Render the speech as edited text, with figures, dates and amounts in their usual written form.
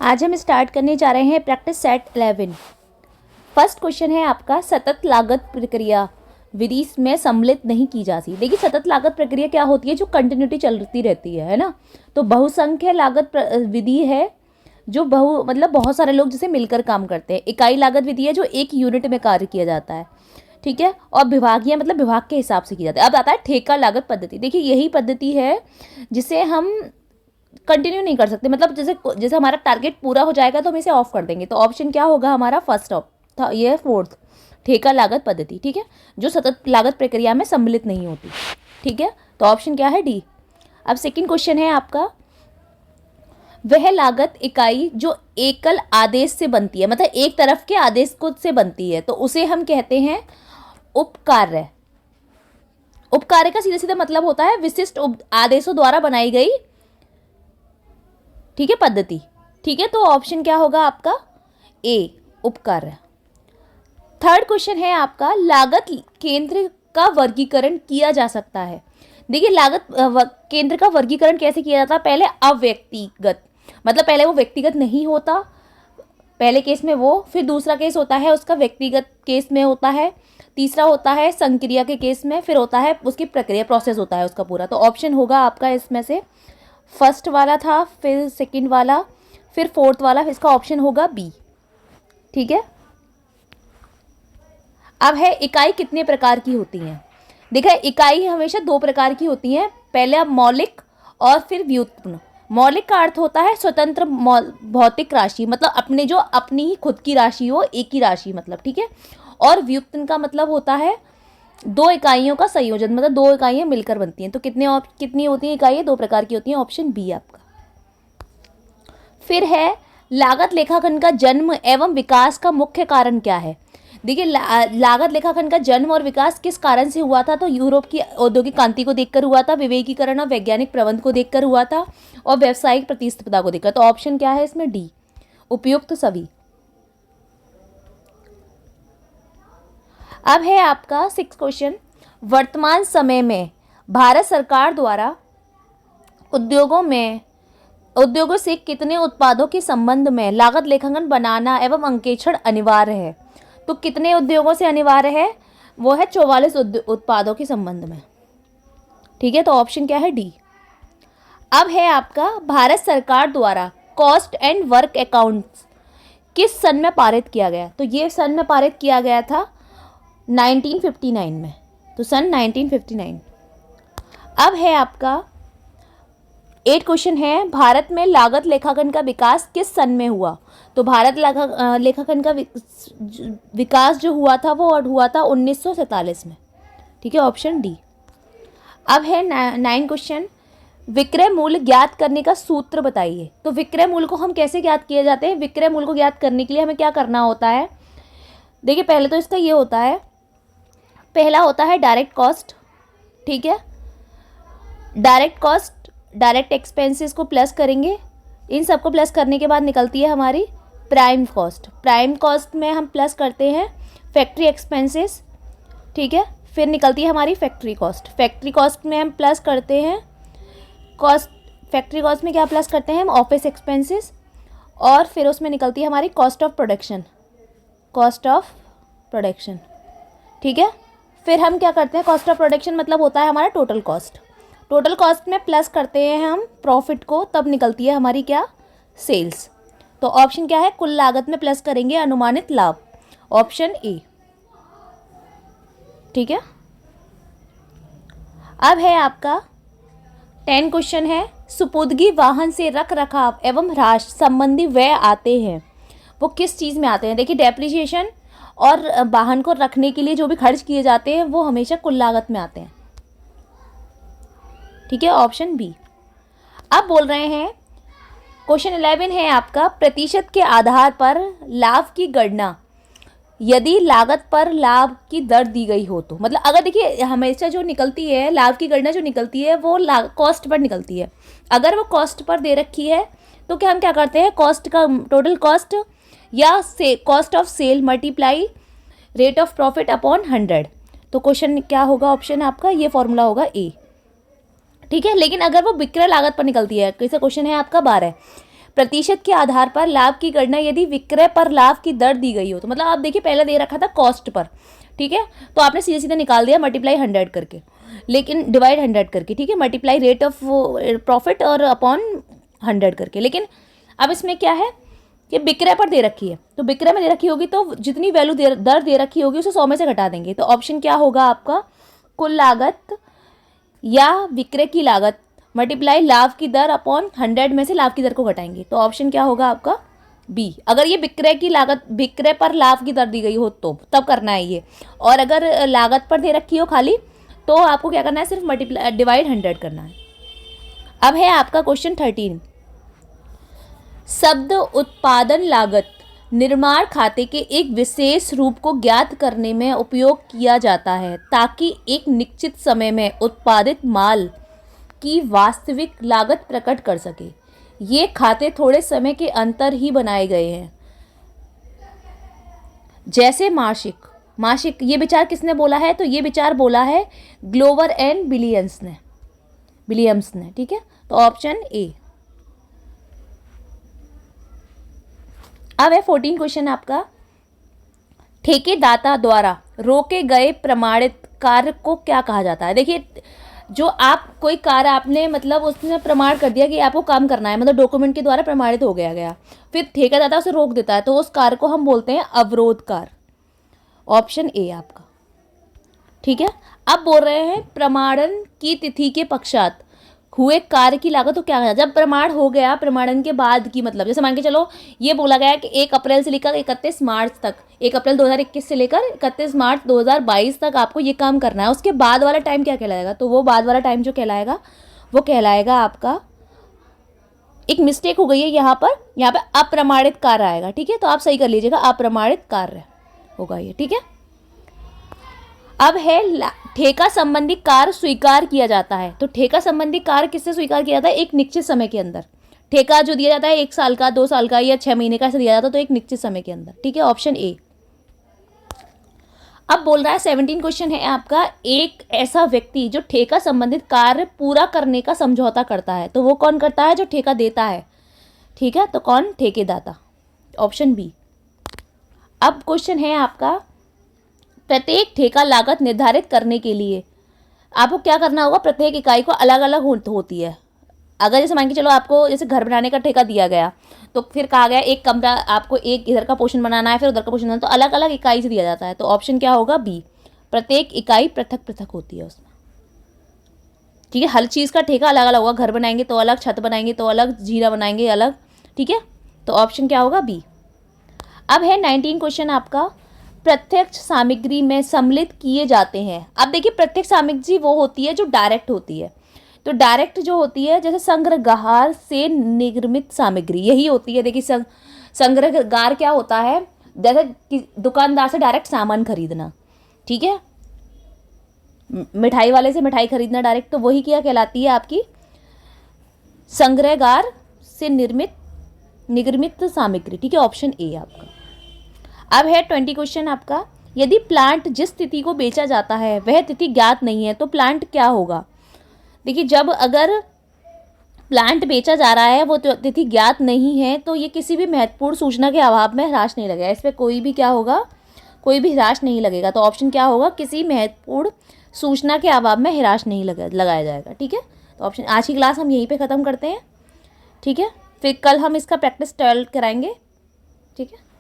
आज हम स्टार्ट करने जा रहे हैं प्रैक्टिस सेट 11। फर्स्ट क्वेश्चन है आपका, सतत लागत प्रक्रिया विधि में सम्मिलित नहीं की जाती। देखिए सतत लागत प्रक्रिया क्या होती है, जो कंटिन्यूटी चलती रहती है ना। तो बहुसंख्य लागत विधि है जो बहुत सारे लोग जिसे मिलकर काम करते हैं। इकाई लागत विधि है जो एक यूनिट में कार्य किया जाता है, ठीक है। और विभागीय विभाग के हिसाब से की जाती है। अब आता है ठेका लागत पद्धति। देखिए यही पद्धति है जिसे हम कंटिन्यू नहीं कर सकते, जैसे हमारा टारगेट पूरा हो जाएगा तो हम इसे ऑफ कर देंगे। तो ऑप्शन क्या होगा हमारा, फर्स्ट था, ये फोर्थ, ठेका लागत पद्धति, ठीक है, जो सतत लागत प्रक्रिया में सम्मिलित नहीं होती, ठीक है। तो ऑप्शन क्या है, डी। अब सेकंड क्वेश्चन है आपका, वह लागत इकाई जो एकल आदेश से बनती है, मतलब एक तरफ के आदेश को से बनती है, तो उसे हम कहते हैं उपकार्य। उपकार्य का सीधे सीधे मतलब होता है विशिष्ट आदेशों द्वारा बनाई गई, ठीक है, पद्धति, ठीक है। तो ऑप्शन क्या होगा आपका, ए, उपकार्य। थर्ड क्वेश्चन है आपका, लागत केंद्र का वर्गीकरण किया जा सकता है। देखिए लागत केंद्र का वर्गीकरण कैसे किया जाता है, पहले अव्यक्तिगत, मतलब पहले वो व्यक्तिगत नहीं होता, पहले केस में वो, फिर दूसरा केस होता है उसका व्यक्तिगत केस में होता है, तीसरा होता है संक्रिया के केस में, फिर होता है उसकी प्रक्रिया, प्रोसेस होता है उसका पूरा। तो ऑप्शन होगा आपका इसमें से फर्स्ट वाला था, फिर सेकंड वाला, फिर फोर्थ वाला, इसका ऑप्शन होगा बी, ठीक है। अब है इकाई कितने प्रकार की होती हैं। देखिए इकाई हमेशा दो प्रकार की होती हैं, पहले मौलिक और फिर व्युत्पन्न। मौलिक का अर्थ होता है स्वतंत्र भौतिक राशि, मतलब अपनी ही खुद की राशि हो, एक ही राशि, मतलब, ठीक है। और व्युत्पन्न का मतलब होता है दो इकाइयों का संयोजन, मतलब दो इकाइयां मिलकर बनती हैं। तो कितनी होती हैं इकाइयां, दो प्रकार की होती हैं, ऑप्शन बी आपका। फिर है लागत लेखांकन का जन्म एवं विकास का मुख्य कारण क्या है। देखिए लागत लेखांकन का जन्म और विकास किस कारण से हुआ था, तो यूरोप की औद्योगिक क्रांति को देखकर हुआ था, विवेकीकरण और वैज्ञानिक प्रबंध को देखकर हुआ था, और व्यावसायिक प्रतिस्पर्धा को देखकर। तो ऑप्शन क्या है इसमें, डी, उपयुक्त सभी। अब है आपका सिक्स क्वेश्चन, वर्तमान समय में भारत सरकार द्वारा उद्योगों से कितने उत्पादों के संबंध में लागत लेखांकन बनाना एवं अंकेक्षण अनिवार्य है। तो कितने उद्योगों से अनिवार्य है, वो है 44 उत्पादों के संबंध में, ठीक है। तो ऑप्शन क्या है, डी। अब है आपका, भारत सरकार द्वारा कॉस्ट एंड वर्क अकाउंट्स किस सन में पारित किया गया। तो ये सन में पारित किया गया था 1959 में, तो सन 1959। अब है आपका 8 क्वेश्चन है, भारत में लागत लेखांकन का विकास किस सन में हुआ। तो भारत लेखांकन का विकास जो हुआ था वो हुआ था 1947 में, ठीक है, ऑप्शन डी। अब है 9 क्वेश्चन, विक्रय मूल्य ज्ञात करने का सूत्र बताइए। तो विक्रय मूल्य को हम कैसे ज्ञात किए जाते हैं, विक्रय मूल्य को ज्ञात करने के लिए हमें क्या करना होता है। देखिए पहले तो इसका ये होता है, पहला होता है डायरेक्ट कॉस्ट, ठीक है। डायरेक्ट कॉस्ट डायरेक्ट एक्सपेंसेस को प्लस करेंगे, इन सबको प्लस करने के बाद निकलती है हमारी प्राइम कॉस्ट। प्राइम कॉस्ट में हम प्लस करते हैं फैक्ट्री एक्सपेंसेस, ठीक है, फिर निकलती है हमारी फैक्ट्री कॉस्ट। फैक्ट्री कॉस्ट में हम प्लस करते हैं फैक्ट्री कॉस्ट में क्या प्लस करते हैं हम, ऑफिस एक्सपेंसेस, और फिर उसमें निकलती है हमारी कॉस्ट ऑफ प्रोडक्शन, ठीक है। फिर हम क्या करते हैं, कॉस्ट ऑफ प्रोडक्शन मतलब होता है हमारा टोटल कॉस्ट। टोटल कॉस्ट में प्लस करते हैं हम प्रॉफिट को, तब निकलती है हमारी क्या, सेल्स। तो ऑप्शन क्या है, कुल लागत में प्लस करेंगे अनुमानित लाभ, ऑप्शन ए, ठीक है। अब है आपका 10 क्वेश्चन है, सुपुर्दगी वाहन से रख रखाव एवं ह्रास संबंधी व्यय आते हैं, वो किस चीज़ में आते हैं। देखिए डेप्रिसिएशन और वाहन को रखने के लिए जो भी खर्च किए जाते हैं वो हमेशा कुल लागत में आते हैं, ठीक है, ऑप्शन बी। अब बोल रहे हैं क्वेश्चन 11 है आपका, प्रतिशत के आधार पर लाभ की गणना यदि लागत पर लाभ की दर दी गई हो तो, मतलब अगर देखिए हमेशा जो निकलती है लाभ की गणना जो निकलती है वो कॉस्ट पर निकलती है। अगर वो कॉस्ट पर दे रखी है तो क्या हम क्या करते हैं, कॉस्ट का टोटल कॉस्ट या cost of sale multiply rate of profit upon 100। तो क्वेश्चन क्या होगा, ऑप्शन आपका ये फॉर्मूला होगा ए, ठीक है। लेकिन अगर वो विक्रय लागत पर निकलती है, कैसे क्वेश्चन है आपका 12, प्रतिशत के आधार पर लाभ की गणना यदि विक्रय पर लाभ की दर दी गई हो। तो मतलब आप देखिए पहले दे रखा था कॉस्ट पर, ठीक है, तो आपने सीधे सीधे निकाल दिया मल्टीप्लाई 100 करके, लेकिन डिवाइड 100 करके, ठीक है, मल्टीप्लाई रेट ऑफ प्रॉफिट और अपॉन 100 करके। लेकिन अब इसमें क्या है कि विक्रय पर दे रखी है, तो विक्रय में दे रखी होगी तो जितनी वैल्यू दर दे रखी होगी उसे 100 में से घटा देंगे। तो ऑप्शन क्या होगा आपका, कुल लागत या विक्रय की लागत मल्टीप्लाई लाभ की दर अपॉन 100 में से लाभ की दर को घटाएंगे। तो ऑप्शन क्या होगा आपका, बी। अगर ये विक्रय की लागत, विक्रय पर लाभ की दर दी गई हो तो तब करना है ये, और अगर लागत पर दे रखी हो खाली तो आपको क्या करना है, सिर्फ मल्टीप्लाई डिवाइड 100 करना है। अब है आपका क्वेश्चन 13। शब्द उत्पादन लागत निर्माण खाते के एक विशेष रूप को ज्ञात करने में उपयोग किया जाता है ताकि एक निश्चित समय में उत्पादित माल की वास्तविक लागत प्रकट कर सके। ये खाते थोड़े समय के अंतर ही बनाए गए हैं, जैसे मासिक। मासिक ये विचार किसने बोला है, तो ये विचार बोला है ग्लोवर एंड विलियम्स ने, ठीक है। तो ऑप्शन ए। अब है 14 क्वेश्चन आपका, ठेकेदाता द्वारा रोके गए प्रमाणित कार्य को क्या कहा जाता है। देखिए जो आप कोई कार्य आपने मतलब उसने प्रमाण कर दिया कि आपको काम करना है, मतलब डॉक्यूमेंट के द्वारा प्रमाणित हो गया, फिर ठेकेदाता उसे रोक देता है तो उस कार्य को हम बोलते हैं अवरोध कार्य। ऑप्शन ए आपका, ठीक है। अब बोल रहे हैं प्रमाणन की तिथि के पश्चात हुए कार्य की लागत को क्या कहा, जब प्रमाण हो गया प्रमाणन के बाद की, मतलब जैसे मान के चलो ये बोला गया कि 1 अप्रैल से लेकर 31 मार्च तक, 1 अप्रैल 2021 से लेकर 31 मार्च 2022 तक आपको ये काम करना है, उसके बाद वाला टाइम क्या कहलाएगा, तो वो बाद वाला टाइम जो कहलाएगा वो कहलाएगा आपका, एक मिस्टेक हो गई है यहाँ पे अप्रमाणित कार्य आएगा, ठीक है, तो आप सही कर लीजिएगा, अप्रमाणित कार्य होगा ये, ठीक है। अब है ठेका संबंधी कार्य स्वीकार किया जाता है। तो ठेका संबंधी कार्य किससे स्वीकार किया जाता है, एक निश्चित समय के अंदर। ठेका जो दिया जाता है 1 साल का, 2 साल का या 6 महीने का ऐसा दिया जाता है, तो एक निश्चित समय के अंदर, ठीक है, ऑप्शन ए। अब बोल रहा है 17 क्वेश्चन है आपका, एक ऐसा व्यक्ति जो ठेका संबंधित कार्य पूरा करने का समझौता करता है, तो वो कौन करता है, जो ठेका देता है, ठीक है, तो कौन, ठेकेदाता, ऑप्शन बी। अब क्वेश्चन है आपका, प्रत्येक ठेका लागत निर्धारित करने के लिए आपको क्या करना होगा, प्रत्येक इकाई को अलग अलग होती है। अगर जैसे मान के चलो आपको जैसे घर बनाने का ठेका दिया गया, तो फिर कहा गया एक कमरा आपको एक इधर का पोर्शन बनाना है, फिर उधर का पोर्शन बनाना है, तो अलग अलग इकाई से दिया जाता है। तो ऑप्शन क्या होगा, बी, प्रत्येक इकाई पृथक पृथक होती है उसमें, ठीक है। हर चीज़ का ठेका अलग अलग होगा, घर बनाएंगे तो अलग, छत बनाएंगे तो अलग, जीरा बनाएंगे अलग, ठीक है, तो ऑप्शन क्या होगा, बी। अब है 19 क्वेश्चन आपका, प्रत्यक्ष सामग्री में सम्मिलित किए जाते हैं। अब देखिए प्रत्यक्ष सामग्री वो होती है जो डायरेक्ट होती है, तो डायरेक्ट जो होती है जैसे संग्रहगार से निर्मित सामग्री यही होती है। देखिए संग्रहगार क्या होता है, जैसे कि दुकानदार से डायरेक्ट सामान खरीदना, ठीक है, मिठाई वाले से मिठाई खरीदना डायरेक्ट, तो वही क्या कहलाती है आपकी, संग्रहगार से निर्मित सामग्री, ठीक है, ऑप्शन ए आपका। अब है 20 क्वेश्चन आपका, यदि प्लांट जिस तिथि को बेचा जाता है वह तिथि ज्ञात नहीं है तो प्लांट क्या होगा। देखिए जब अगर प्लांट बेचा जा रहा है वो तिथि ज्ञात नहीं है तो ये किसी भी महत्वपूर्ण सूचना के अभाव में ह्रास नहीं लगेगा, इस पर कोई भी क्या होगा, कोई भी ह्रास नहीं लगेगा। तो ऑप्शन क्या होगा, किसी महत्वपूर्ण सूचना के अभाव में ह्रास नहीं लगाया जाएगा, ठीक है। तो ऑप्शन, आज की क्लास हम यहीं पे ख़त्म करते हैं, ठीक है, फिर कल हम इसका प्रैक्टिस कराएंगे, ठीक है।